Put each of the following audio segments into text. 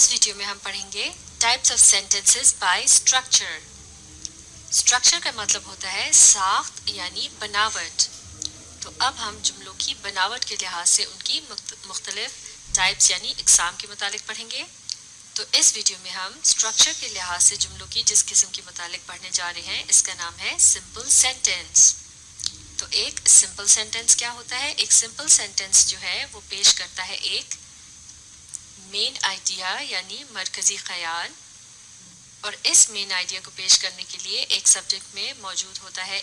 इस वीडियो में हम पढ़ेंगे types of sentences bye structure. Structure का मतलब होता है साख्त यानी बनावट। तो अब हम जुमलों की बनावट के लिहाज से उनकी मुख्तलिफ टाइप्स यानी इकसाम के मुतालिक पढ़ेंगे। तो इस वीडियो में हम स्ट्रक्चर के लिहाज से जुमलों की जिस किस्म के मुतालिक पढ़ने जा रहे हैं इसका नाम है सिंपल सेंटेंस। तो एक सिंपल सेंटेंस क्या होता है? एक सिंपल सेंटेंस जो है वो पेश करता है एक मेन आइडिया यानी मरकजी ख्याल, और इस मेन आइडिया को पेश करने के लिए एक सब्जेक्ट में मौजूद होता है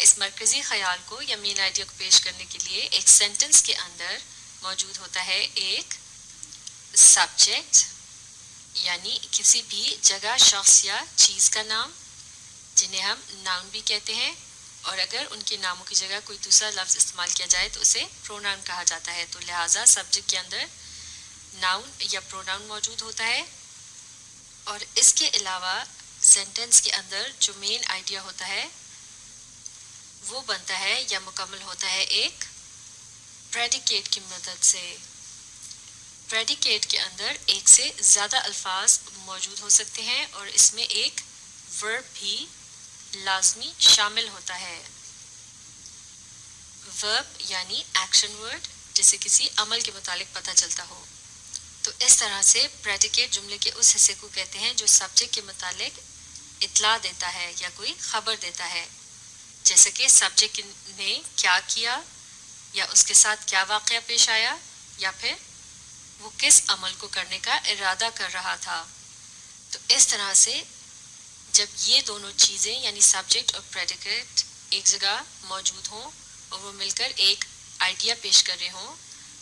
इस मरकजी ख्याल को या मेन आइडिया को पेश करने के लिए एक सेंटेंस के अंदर मौजूद होता है एक सब्जेक्ट यानी किसी भी जगह, शख्स या चीज़ का नाम, जिन्हें हम नाउन भी कहते हैं, और अगर उनके नामों की जगह कोई दूसरा लफ्ज़ इस्तेमाल किया जाए तो उसे प्रोनाउन कहा जाता है। तो लिहाजा सब्जेक्ट के अंदर नाउन या प्रोनाउन मौजूद होता है, और इसके अलावा सेंटेंस के अंदर जो मेन आइडिया होता है वो बनता है या मुकम्मल होता है एक प्रेडिकेट की मदद से। प्रेडिकेट के अंदर एक से ज़्यादा अल्फाज मौजूद हो सकते हैं और इसमें एक वर्ब भी लाजमी शामिल होता है। वर्ब यानी एक्शन वर्ड, जिसे किसी अमल के मुतालिक पता चलता हो। तो इस तरह से प्रेडिकेट जुमले के उस हिस्से को कहते हैं जो सब्जेक्ट के मुतालिक इत्ला देता है या कोई खबर देता है, जैसे कि सब्जेक्ट ने क्या किया या उसके साथ क्या वाक़या पेश आया या फिर वो किस अमल को करने का इरादा कर रहा था। तो इस तरह से जब ये दोनों चीज़ें यानी सब्जेक्ट और प्रेडिकेट एक जगह मौजूद हों और वो मिलकर एक आइडिया पेश कर रहे हों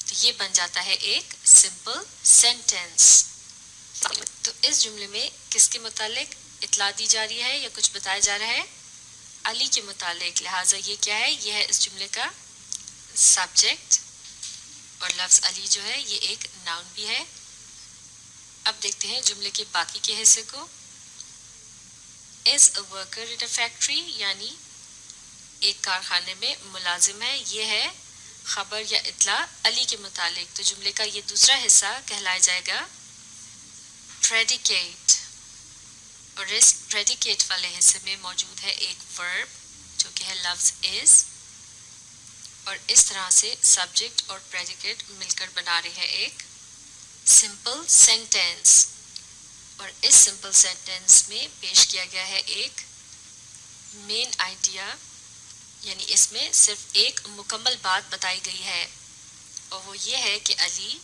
तो ये बन जाता है एक सिंपल सेंटेंस। तो इस जुमले में किसके मुतालिक इत्ला दी जा रही है या कुछ बताया जा रहा है? अली के मुतालिक। लिहाजा ये क्या है? ये है इस जुमले का सब्जेक्ट, और लफ्ज़ अली जो है ये एक नाउन भी है। अब देखते हैं जुमले के बाकी के हिस्से को। Is a worker in a factory यानी एक कारखाने में मुलाजिम है, ये है खबर या इत्ला अली के मुतालिक। तो जुमले का ये दूसरा हिस्सा कहलाया जाएगा प्रेडिकेट, और इस प्रेडिकेट वाले हिस्से में मौजूद है एक वर्ब जो कि है लफ्ज़ इज़, और इस तरह से सब्जेक्ट और प्रेडिकेट मिलकर बना रहे हैं एक सिंपल सेंटेंस। और इस सिंपल सेंटेंस में पेश किया गया है एक मेन आइडिया, यानी इसमें सिर्फ एक मुकम्मल बात बताई गई है, और वो ये है कि अली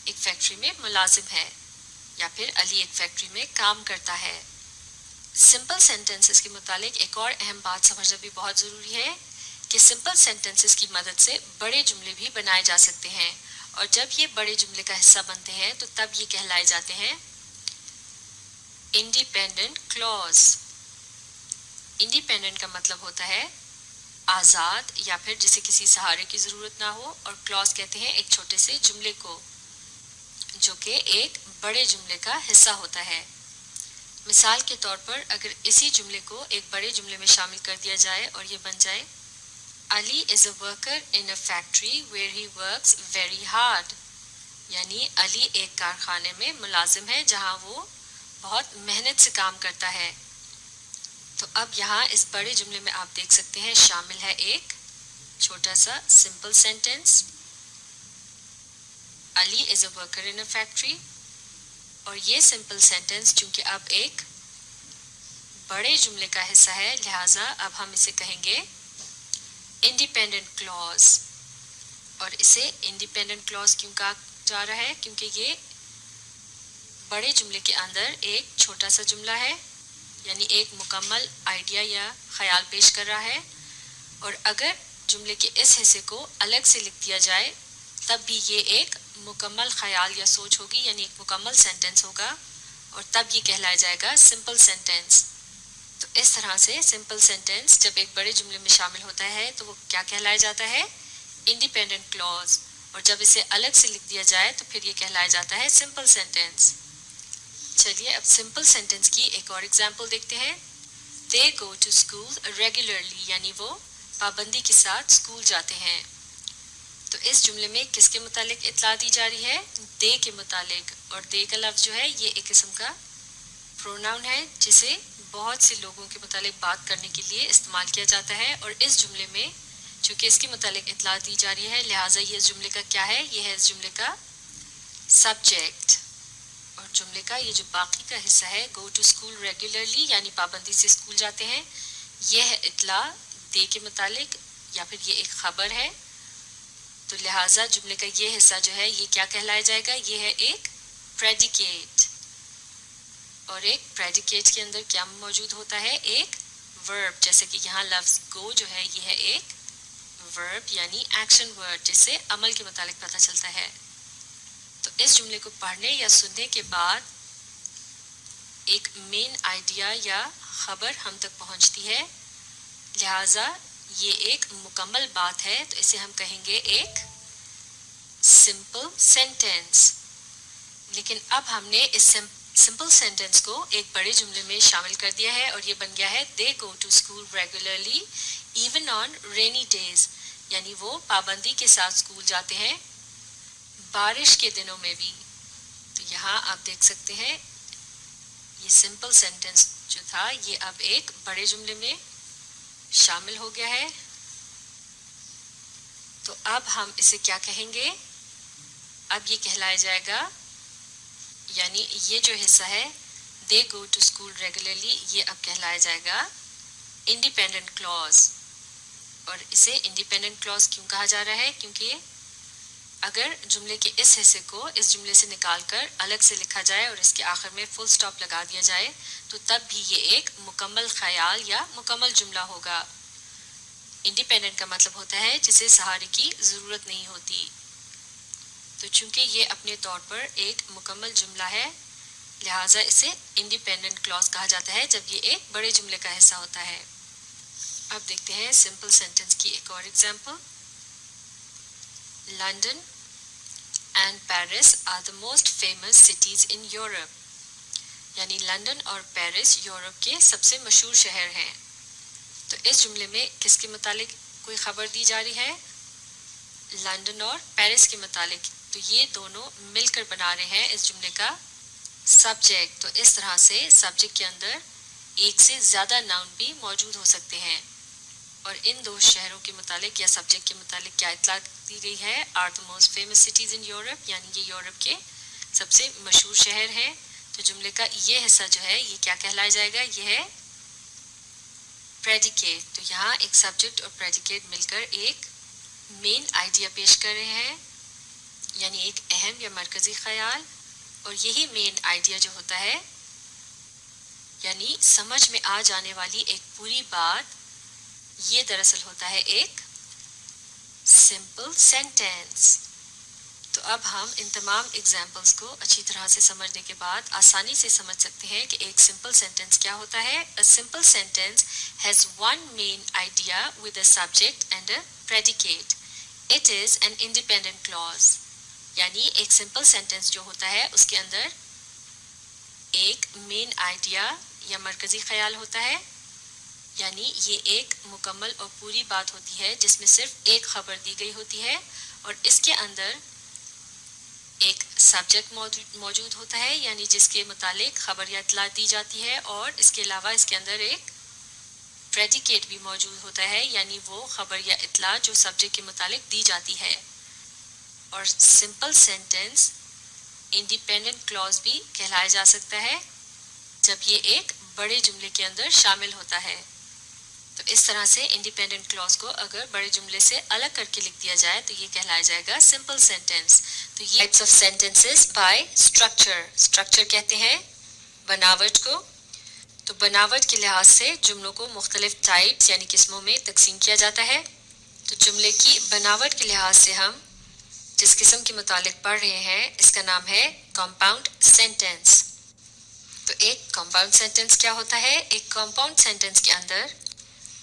एक फैक्ट्री में मुलाजिम है या फिर अली एक फैक्ट्री में काम करता है। सिंपल सेंटेंसेस के मुतालिक एक और अहम बात समझना भी बहुत ज़रूरी है कि सिंपल सेंटेंसेस की मदद से बड़े जुमले भी बनाए जा सकते हैं, और जब ये बड़े जुमले का हिस्सा बनते हैं तो तब ये कहलाए जाते हैं इंडिपेंडेंट क्लॉज। इंडिपेंडेंट का मतलब होता है आज़ाद या फिर जिसे किसी सहारे की ज़रूरत ना हो, और क्लॉज कहते हैं एक छोटे से जुमले को जो कि एक बड़े जुमले का हिस्सा होता है। मिसाल के तौर पर अगर इसी जुमले को एक बड़े जुमले में शामिल कर दिया जाए और ये बन जाए Ali is a worker in a factory where he works very hard, यानी अली एक कारखाने में मुलाजिम है जहां वो बहुत मेहनत से काम करता है। तो अब यहाँ इस बड़े जुमले में आप देख सकते हैं शामिल है एक छोटा सा simple sentence Ali is a worker in a factory, और ये सिंपल सेंटेंस चूंकि अब एक बड़े जुमले का हिस्सा है लिहाजा अब हम इसे कहेंगे इंडिपेंडेंट क्लॉज। और इसे इंडिपेंडेंट क्लॉज क्यों कहा जा रहा है? क्योंकि ये बड़े जुमले के अंदर एक छोटा सा जुमला है, यानी एक मुकम्मल आइडिया या ख्याल पेश कर रहा है, और अगर जुमले के इस हिस्से को अलग से लिख दिया जाए तब भी ये एक मुकम्मल ख्याल या सोच होगी, यानी एक मुकम्मल सेंटेंस होगा, और तब ये कहलाया जाएगा सिंपल सेंटेंस। तो इस तरह से सिंपल सेंटेंस जब एक बड़े जुमले में शामिल होता है तो वो क्या कहलाया जाता है? इंडिपेंडेंट क्लॉज, और जब इसे अलग से लिख दिया जाए तो फिर ये कहलाया जाता है सिंपल सेंटेंस। चलिए अब सिंपल सेंटेंस की एक और एग्जाम्पल देखते हैं। दे गो टू स्कूल रेगुलरली, यानी वो पाबंदी के साथ स्कूल जाते हैं। तो तो इस जुमले में किसके मुतालिक इत्तला दी जा रही है? दे के मुतालिक। और दे का लफ्ज़ जो है ये एक किस्म का प्रोनाउन है जिसे बहुत से लोगों के मुतालिक बात करने के लिए इस्तेमाल किया जाता है। और इस जुमले में चूँकि इसके मुतालिक इत्तला दी जा रही है लिहाजा ये इस जुमले का क्या है? ये है इस जुमले का सब्जेक्ट। और जुमले का ये जो बाकी का हिस्सा है गो टू स्कूल रेगुलरली यानी पाबंदी से स्कूल जाते हैं, यह है इत्तला दे के मुतालिक या फिर ये एक खबर है। तो लिहाजा जुमले का ये हिस्सा जो है ये क्या कहलाया जाएगा? ये है एक प्रेडिकेट। और एक प्रेडिकेट के अंदर क्या मौजूद होता है? एक वर्ब। जैसे कि यहाँ लफ्ज़ गो जो है ये है एक वर्ब यानी एक्शन वर्ड जिससे अमल के मुतालिक पता चलता है। तो इस जुमले को पढ़ने या सुनने के बाद एक मेन आइडिया या खबर हम तक पहुंचती है, लिहाजा ये एक मुकम्मल बात है। तो इसे हम कहेंगे एक सिंपल सेंटेंस। लेकिन अब हमने इस सिंपल सेंटेंस को एक बड़े जुमले में शामिल कर दिया है और ये बन गया है they go to school regularly even on rainy days, यानी वो पाबंदी के साथ स्कूल जाते हैं बारिश के दिनों में भी। तो यहाँ आप देख सकते हैं ये सिंपल सेंटेंस जो था ये अब एक बड़े जुमले में शामिल हो गया है। तो अब हम इसे क्या कहेंगे? अब ये कहलाया जाएगा, यानी ये जो हिस्सा है they go to school regularly ये अब कहलाया जाएगा इंडिपेंडेंट क्लॉज। और इसे इंडिपेंडेंट क्लॉज क्यों कहा जा रहा है? क्योंकि अगर जुमले के इस हिस्से को इस जुमले से निकालकर अलग से लिखा जाए और इसके आखिर में फुल स्टॉप लगा दिया जाए तो तब भी ये एक मुकम्मल ख्याल या मुकम्मल जुमला होगा। इंडिपेंडेंट का मतलब होता है जिसे सहारे की ज़रूरत नहीं होती। तो चूंकि ये अपने तौर पर एक मुकम्मल जुमला है लिहाजा इसे इंडिपेंडेंट क्लॉज कहा जाता है जब ये एक बड़े जुमले का हिस्सा होता है। अब देखते हैं सिंपल सेंटेंस की एक और example. London and Paris are the most famous cities in Europe, यानी लंदन और पेरिस यूरोप के सबसे मशहूर शहर हैं। तो इस जुमले में किसके मुतालिक कोई खबर दी जा रही है? लंदन और पेरिस के मुतालिक। तो ये दोनों मिलकर बना रहे हैं इस जुमले का सब्जेक्ट। तो इस तरह से सब्जेक्ट के अंदर एक से ज़्यादा नाउन भी मौजूद हो सकते हैं। और इन दो शहरों के मुतालिक या सब्जेक्ट के मुतालिक क्या इत्तला दी गई है? Are the most famous cities in Europe, यानी ये यूरोप के सबसे मशहूर शहर हैं। तो जुमले का ये हिस्सा जो है ये क्या कहलाया जाएगा? ये है प्रेडिकेट। तो यहाँ एक सब्जेक्ट और प्रेडिकेट मिलकर एक मेन आइडिया पेश कर रहे हैं, यानी एक अहम या मरकज़ी ख्याल। और यही मेन आइडिया जो होता है यानी समझ में आ जाने वाली एक पूरी बात, ये दरअसल होता है एक सिंपल सेंटेंस। तो अब हम इन तमाम एग्जाम्पल्स को अच्छी तरह से समझने के बाद आसानी से समझ सकते हैं कि एक सिंपल सेंटेंस क्या होता है। A simple sentence has one main idea with a subject and a predicate. It is an independent clause, यानी एक सिंपल सेंटेंस जो होता है उसके अंदर एक मेन आइडिया या मरकज़ी ख्याल होता है, यानी ये एक मुकम्मल और पूरी बात होती है जिसमें सिर्फ एक खबर दी गई होती है और इसके अंदर एक सब्जेक्ट मौजूद होता है, यानी जिसके मुतालिक खबर या इत्तला दी जाती है। और इसके अलावा इसके अंदर एक प्रेडिकेट भी मौजूद होता है, यानी वो खबर या इत्तला जो सब्जेक्ट के मुतालिक दी जाती है। और सिंपल सेंटेंस इंडिपेंडेंट क्लॉज भी कहलाया जा सकता है जब ये एक बड़े जुमले के अंदर शामिल होता है। तो इस तरह से इंडिपेंडेंट क्लॉज को अगर बड़े जुमले से अलग करके लिख दिया जाए तो ये कहलाया जाएगा सिंपल सेंटेंस। तो ये types of sentences bye structure. Structure कहते हैं बनावट को। तो बनावट के लिहाज से जुमलों को मुख्तलिफ टाइप्स यानी किस्मों में तकसीम किया जाता है। तो जुमले की बनावट के लिहाज से हम जिस किस्म के मुतालिक पढ़ रहे हैं इसका नाम है कंपाउंड सेंटेंस। तो एक कंपाउंड सेंटेंस क्या होता है? एक कंपाउंड सेंटेंस के अंदर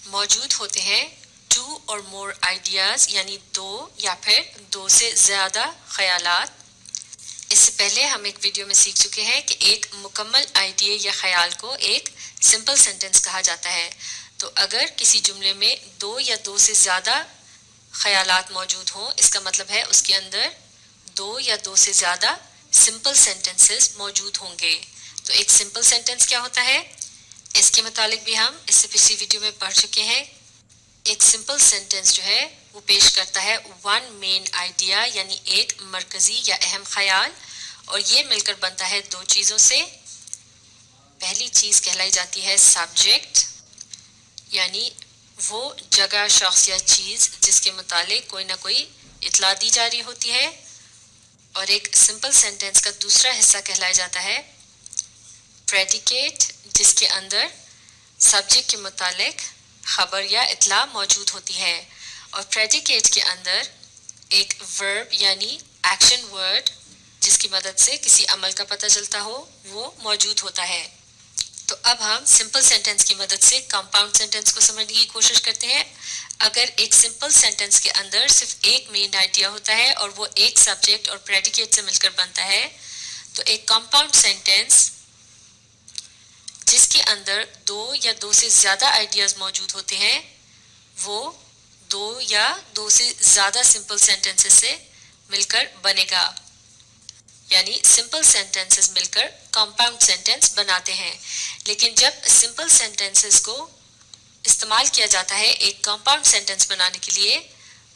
मौजूद होते हैं टू और मोर आइडियाज़, यानी दो या फिर दो से ज़्यादा ख्यालात। इससे पहले हम एक वीडियो में सीख चुके हैं कि एक मुकम्मल आइडिया या ख्याल को एक सिंपल सेंटेंस कहा जाता है। तो अगर किसी जुमले में दो या दो से ज़्यादा ख्यालात मौजूद हों, इसका मतलब है उसके अंदर दो या दो से ज़्यादा सिंपल सेंटेंसेस मौजूद होंगे। तो एक सिंपल सेंटेंस क्या होता है, इसके मुतालिक भी हम इससे पिछली वीडियो में पढ़ चुके हैं। एक सिंपल सेंटेंस जो है वो पेश करता है वन मेन आइडिया, यानी एक मरकजी या अहम ख्याल, और ये मिलकर बनता है दो चीज़ों से। पहली चीज़ कहलाई जाती है सब्जेक्ट, यानी वो जगह, शख्स या चीज़ जिसके मुतालिक कोई ना कोई इतला दी जा रही होती है। और एक सिंपल सेंटेंस का दूसरा हिस्सा कहलाया जाता है प्रेडिकेट, जिसके अंदर सब्जेक्ट के मुतालिक खबर या इतला मौजूद होती है। और प्रेडिकेट के अंदर एक वर्ब यानी एक्शन वर्ड जिसकी मदद से किसी अमल का पता चलता हो वो मौजूद होता है। तो अब हम सिंपल सेंटेंस की मदद से कंपाउंड सेंटेंस को समझने की कोशिश करते हैं। अगर एक सिंपल सेंटेंस के अंदर सिर्फ एक मेन आइडिया होता है और वो एक सब्जेक्ट और प्रेडिकेट से मिलकर बनता है, तो एक कंपाउंड सेंटेंस जिसके अंदर दो या दो से ज़्यादा आइडियाज़ मौजूद होते हैं, वो दो या दो से ज़्यादा सिंपल सेंटेंसेस से मिलकर बनेगा, यानी सिंपल सेंटेंसेस मिलकर कंपाउंड सेंटेंस बनाते हैं। लेकिन जब सिंपल सेंटेंसेस को इस्तेमाल किया जाता है एक कंपाउंड सेंटेंस बनाने के लिए,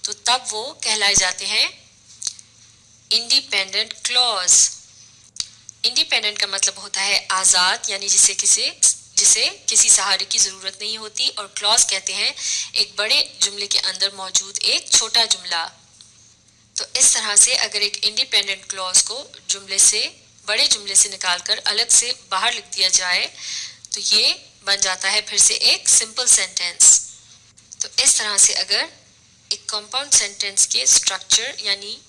तो तब वो कहलाए जाते हैं इंडिपेंडेंट क्लॉज। इंडिपेंडेंट का मतलब होता है आज़ाद, यानी जिसे किसी सहारे की ज़रूरत नहीं होती। और क्लॉज कहते हैं एक बड़े जुमले के अंदर मौजूद एक छोटा जुमला। तो इस तरह से अगर एक इंडिपेंडेंट क्लॉज को बड़े जुमले से निकालकर अलग से बाहर लिख दिया जाए, तो ये बन जाता है फिर से एक सिंपल सेंटेंस। तो इस तरह से अगर एक कंपाउंड सेंटेंस के स्ट्रक्चर यानी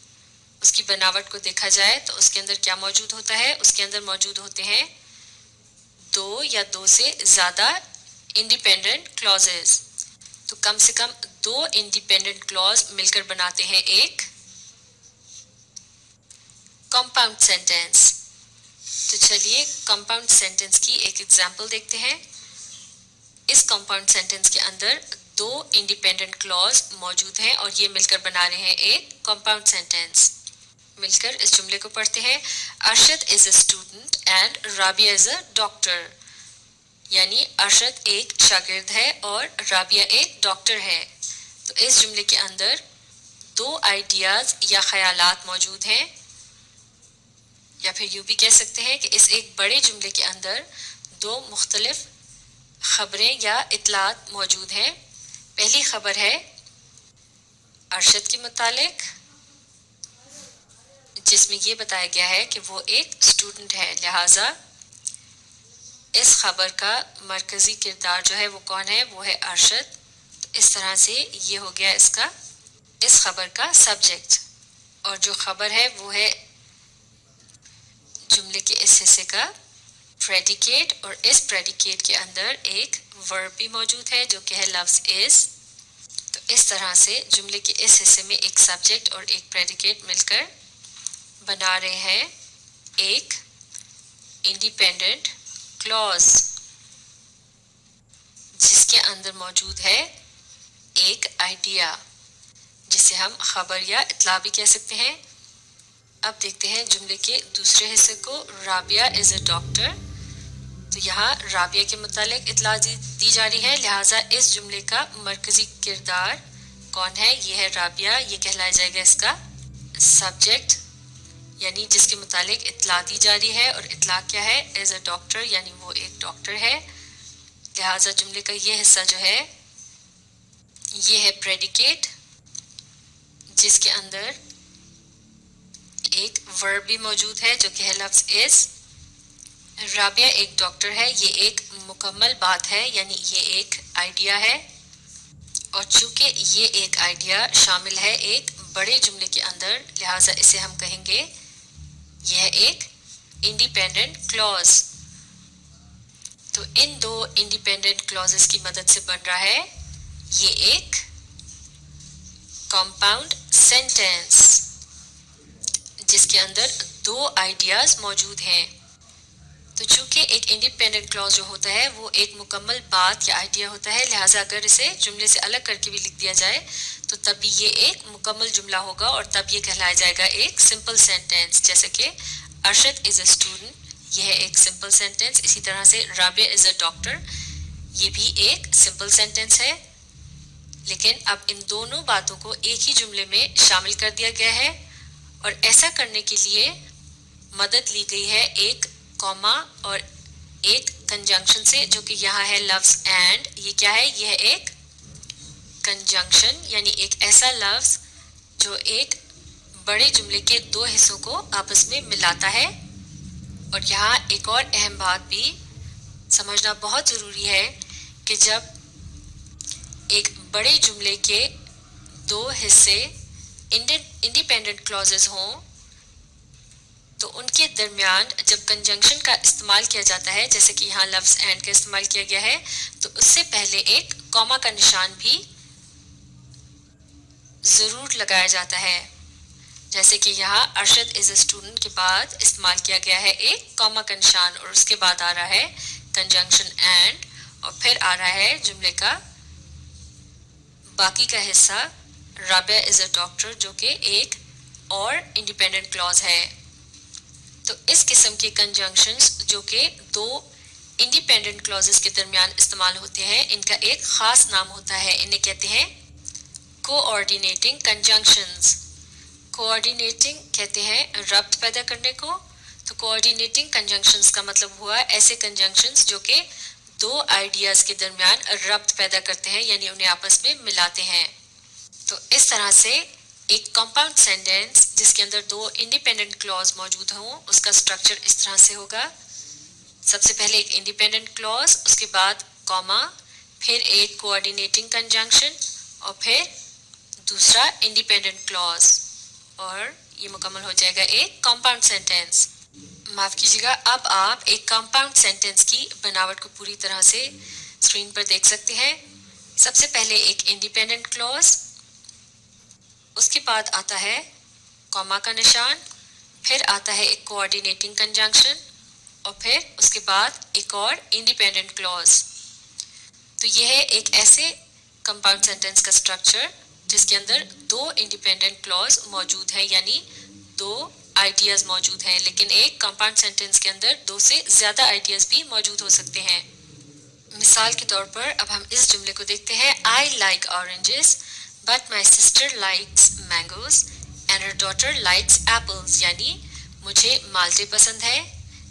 उसकी बनावट को देखा जाए, तो उसके अंदर क्या मौजूद होता है, उसके अंदर मौजूद होते हैं दो या दो से ज़्यादा इंडिपेंडेंट क्लॉजेस। तो कम से कम दो इंडिपेंडेंट क्लॉज मिलकर बनाते हैं एक कंपाउंड सेंटेंस। तो चलिए कंपाउंड सेंटेंस की एक एग्जांपल देखते हैं। इस कंपाउंड सेंटेंस के अंदर दो इंडिपेंडेंट क्लॉज मौजूद हैं और ये मिलकर बना रहे हैं एक कंपाउंड सेंटेंस। मिलकर इस जुमले को पढ़ते हैं, Arshad is a student and Rabia is a doctor, यानी अरशद एक शागिर्द है और राबिया एक डॉक्टर है। तो इस जुमले के अंदर दो आइडियाज या ख्यालात मौजूद हैं, या फिर यूं भी कह सकते हैं कि इस एक बड़े जुमले के अंदर दो मुख्तलिफ खबरें या इतलात मौजूद हैं। पहली खबर है अरशद के मुतालिक, जिसमें ये बताया गया है कि वो एक स्टूडेंट है, लिहाजा इस खबर का मरकजी किरदार जो है वो कौन है, वो है अरशद। तो इस तरह से ये हो गया इस खबर का सब्जेक्ट, और जो खबर है वो है जुमले के इस हिस्से का प्रेडिकेट, और इस प्रेडिकेट के अंदर एक वर्ब भी मौजूद है जो कि है लफ्ज़ इज। तो इस तरह से जुमले के इस हिस्से में एक सब्जेक्ट और एक प्रेडिकेट मिलकर बना रहे हैं एक इंडिपेंडेंट क्लॉज, जिसके अंदर मौजूद है एक आइडिया जिसे हम खबर या इतला भी कह सकते हैं। अब देखते हैं जुमले के दूसरे हिस्से को, राबिया इज अ डॉक्टर। तो यहाँ राबिया के मुतालिक इतला दी जा रही है, लिहाजा इस जुमले का मरकजी किरदार कौन है, ये है राबिया। ये कहलाया जाएगा इसका सब्जेक्ट, यानी जिसके मुतालिक इतला दी जा रही है, और इतला क्या है, एज अ डॉक्टर, यानी वो एक डॉक्टर है। लिहाजा जुमले का ये हिस्सा जो है ये है प्रेडिकेट, जिसके अंदर एक वर्ब भी मौजूद है जो कि है लफ्ज़ इज। राबिया एक डॉक्टर है, ये एक मुकम्मल बात है, यानी ये एक आइडिया है, और चूंकि ये एक आइडिया शामिल है एक बड़े जुमले के अंदर, लिहाजा इसे हम कहेंगे यह एक इंडिपेंडेंट क्लॉज। तो इन दो इंडिपेंडेंट क्लॉजेस की मदद से बन रहा है ये एक कंपाउंड सेंटेंस, जिसके अंदर दो आइडियाज मौजूद हैं। तो चूंकि एक इंडिपेंडेंट क्लॉज जो होता है वो एक मुकम्मल बात या आइडिया होता है, लिहाजा अगर इसे जुमले से अलग करके भी लिख दिया जाए तो तभी ये एक मुकम्मल जुमला होगा और तब ये कहलाया जाएगा एक सिंपल सेंटेंस। जैसे कि अरशद इज़ अ स्टूडेंट, यह है एक सिंपल सेंटेंस। इसी तरह से राबिया इज़ अ डॉक्टर, ये भी एक सिंपल सेंटेंस है। लेकिन अब इन दोनों बातों को एक ही जुमले में शामिल कर दिया गया है और ऐसा करने के लिए मदद ली गई है एक कॉमा और एक कंजंक्शन से, जो कि यहाँ है लफ्ज़ एंड। ये क्या है? यह एक कंजंक्शन, यानी एक ऐसा लफ्ज़ जो एक बड़े जुमले के दो हिस्सों को आपस में मिलाता है। और यहाँ एक और अहम बात भी समझना बहुत ज़रूरी है कि जब एक बड़े जुमले के दो हिस्से इंडिपेंडेंट क्लॉजेस हों तो उनके दरमियान जब कंजंक्शन का इस्तेमाल किया जाता है, जैसे कि यहाँ लफ्ज़ एंड का इस्तेमाल किया गया है, तो उससे पहले एक कॉमा का निशान भी ज़रूर लगाया जाता है। जैसे कि यहाँ अरशद इज़ अ स्टूडेंट के बाद इस्तेमाल किया गया है एक कॉमा का निशान और उसके बाद आ रहा है कंजंक्शन एंड और फिर आ रहा है जुमले का बाकी का हिस्सा राबिया इज़ अ डॉक्टर, जो कि एक और इंडिपेंडेंट क्लॉज है। तो इस किस्म के कंजंक्शंस जो कि दो इंडिपेंडेंट क्लॉजेस के दरमियान इस्तेमाल होते हैं, इनका एक ख़ास नाम होता है। इन्हें कहते हैं कोऑर्डिनेटिंग कंजंक्शंस। कोऑर्डिनेटिंग कहते हैं रब्त पैदा करने को। तो कोऑर्डिनेटिंग कंजंक्शंस का मतलब हुआ ऐसे कंजंक्शंस जो कि दो आइडियाज़ के दरमियान रब्त पैदा करते हैं, यानी उन्हें आपस में मिलाते हैं। तो इस तरह से एक कंपाउंड सेंटेंस जिसके अंदर दो इंडिपेंडेंट क्लॉज मौजूद हों, उसका स्ट्रक्चर इस तरह से होगा। सबसे पहले एक इंडिपेंडेंट क्लॉज, उसके बाद कॉमा, फिर एक कोऑर्डिनेटिंग कंजंक्शन और फिर दूसरा इंडिपेंडेंट क्लॉज, और ये मुकम्मल हो जाएगा एक कंपाउंड सेंटेंस। माफ़ कीजिएगा, अब आप एक कंपाउंड सेंटेंस की बनावट को पूरी तरह से स्क्रीन पर देख सकते हैं। सबसे पहले एक इंडिपेंडेंट क्लॉज, उसके बाद आता है कॉमा का निशान, फिर आता है एक कोऑर्डिनेटिंग कंजंक्शन और फिर उसके बाद एक और इंडिपेंडेंट क्लॉज। तो यह है एक ऐसे कंपाउंड सेंटेंस का स्ट्रक्चर जिसके अंदर दो इंडिपेंडेंट क्लॉज मौजूद है, यानी दो आइडियाज़ मौजूद हैं। लेकिन एक कंपाउंड सेंटेंस के अंदर दो से ज़्यादा आइडियाज़ भी मौजूद हो सकते हैं। मिसाल के तौर पर अब हम इस जुमले को देखते हैं। I like oranges but my sister likes mangoes and her daughter likes apples, यानी मुझे माल्टे पसंद है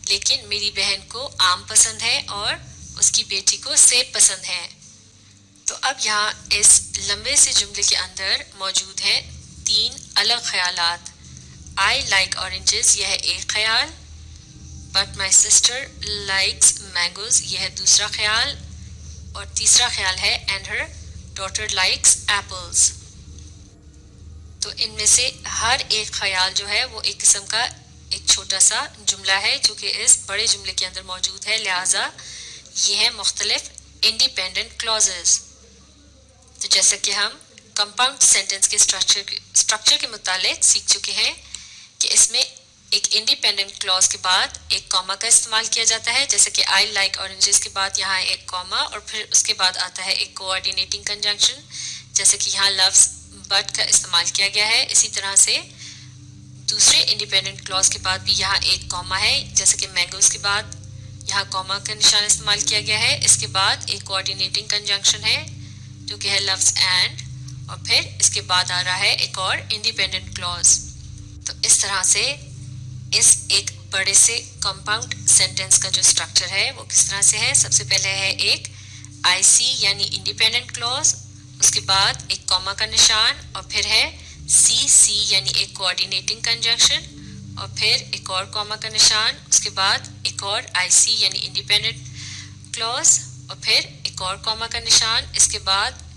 लेकिन मेरी बहन को आम पसंद है और उसकी बेटी को सेब पसंद है। तो अब यहाँ इस लंबे से जुमले के अंदर मौजूद है तीन अलग ख्यालात। आई लाइक ऑरेंजेस, यह है एक ख्याल, but my sister likes mangoes, यह है दूसरा ख्याल, और तीसरा ख्याल है and her daughter likes apples. तो इनमें से हर एक ख्याल जो है वो एक किस्म का एक छोटा सा जुमला है जो कि इस बड़े जुमले के अंदर मौजूद है, लिहाजा ये है मुख्तलिफ इंडिपेंडेंट क्लॉजेस। तो जैसा कि हम कंपाउंड सेंटेंस के स्ट्रक्चर के मुतालिक सीख चुके हैं कि इसमें एक इंडिपेंडेंट क्लॉज के बाद एक कॉमा का इस्तेमाल किया जाता है, जैसे कि आई लाइक ऑरेंजेस के बाद यहाँ एक कॉमा और फिर उसके बाद आता है एक कोऑर्डिनेटिंग कंजंक्शन, जैसे कि यहाँ लफ्ज़ बट का इस्तेमाल किया गया है। इसी तरह से दूसरे इंडिपेंडेंट क्लॉज के बाद भी यहाँ एक कॉमा है, जैसे कि मैंगोज के बाद यहाँ कॉमा का निशान इस्तेमाल किया गया है। इसके बाद एक कोऑर्डिनेटिंग कंजंक्शन है जो कि है लफ्ज़ एंड, और फिर इसके बाद आ रहा है एक और इंडिपेंडेंट क्लॉज। तो इस तरह से इस एक बड़े से कंपाउंड सेंटेंस का जो स्ट्रक्चर है वो किस तरह से है। सबसे पहले है एक आईसी यानी इंडिपेंडेंट क्लॉज, उसके बाद एक कॉमा का निशान और फिर है सीसी यानी एक कोऑर्डिनेटिंग कंजंक्शन और फिर एक और कॉमा का निशान, उसके बाद एक और आईसी यानी इंडिपेंडेंट क्लॉज और फिर एक और कॉमा का निशान, इसके बाद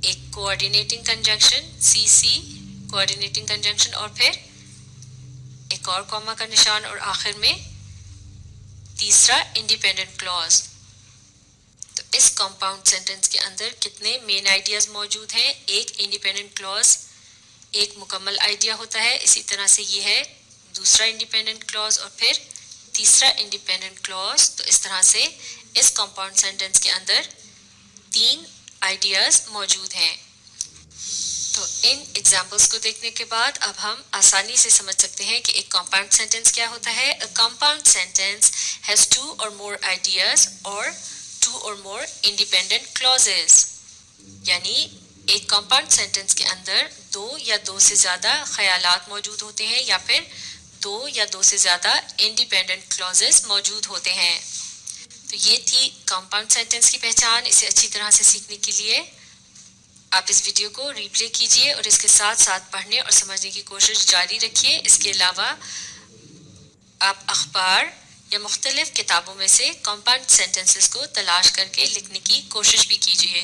एक coordinating conjunction CC coordinating conjunction और फिर एक और कॉमा का निशान और आखिर में तीसरा इंडिपेंडेंट क्लॉज। तो इस कंपाउंड सेंटेंस के अंदर कितने मेन आइडियाज मौजूद हैं? एक इंडिपेंडेंट क्लॉज एक मुकम्मल आइडिया होता है, इसी तरह से ये है दूसरा इंडिपेंडेंट क्लॉज और फिर तीसरा इंडिपेंडेंट क्लॉज। तो इस तरह से इस कंपाउंड सेंटेंस के अंदर तीन आइडियाज मौजूद हैं। इन एग्जाम्पल्स को देखने के बाद अब हम आसानी से समझ सकते हैं कि एक कंपाउंड सेंटेंस क्या होता है. A compound sentence has two or more ideas और to or more independent clauses. यानी एक कंपाउंड सेंटेंस के अंदर दो या दो से ज़्यादा ख्यालात मौजूद होते हैं या फिर दो या दो से ज़्यादा इंडिपेंडेंट क्लॉजेस मौजूद होते हैं. तो ये थी कंपाउंड सेंटेंस की पहचान. इसे अच्छी तरह से सीखने के लिए आप इस वीडियो को रिप्ले कीजिए और इसके साथ साथ पढ़ने और समझने की कोशिश जारी रखिए. इसके अलावा आप अखबार या मुख्तलिफ किताबों में से कंपाउंड सेंटेंसेस को तलाश करके लिखने की कोशिश भी कीजिए.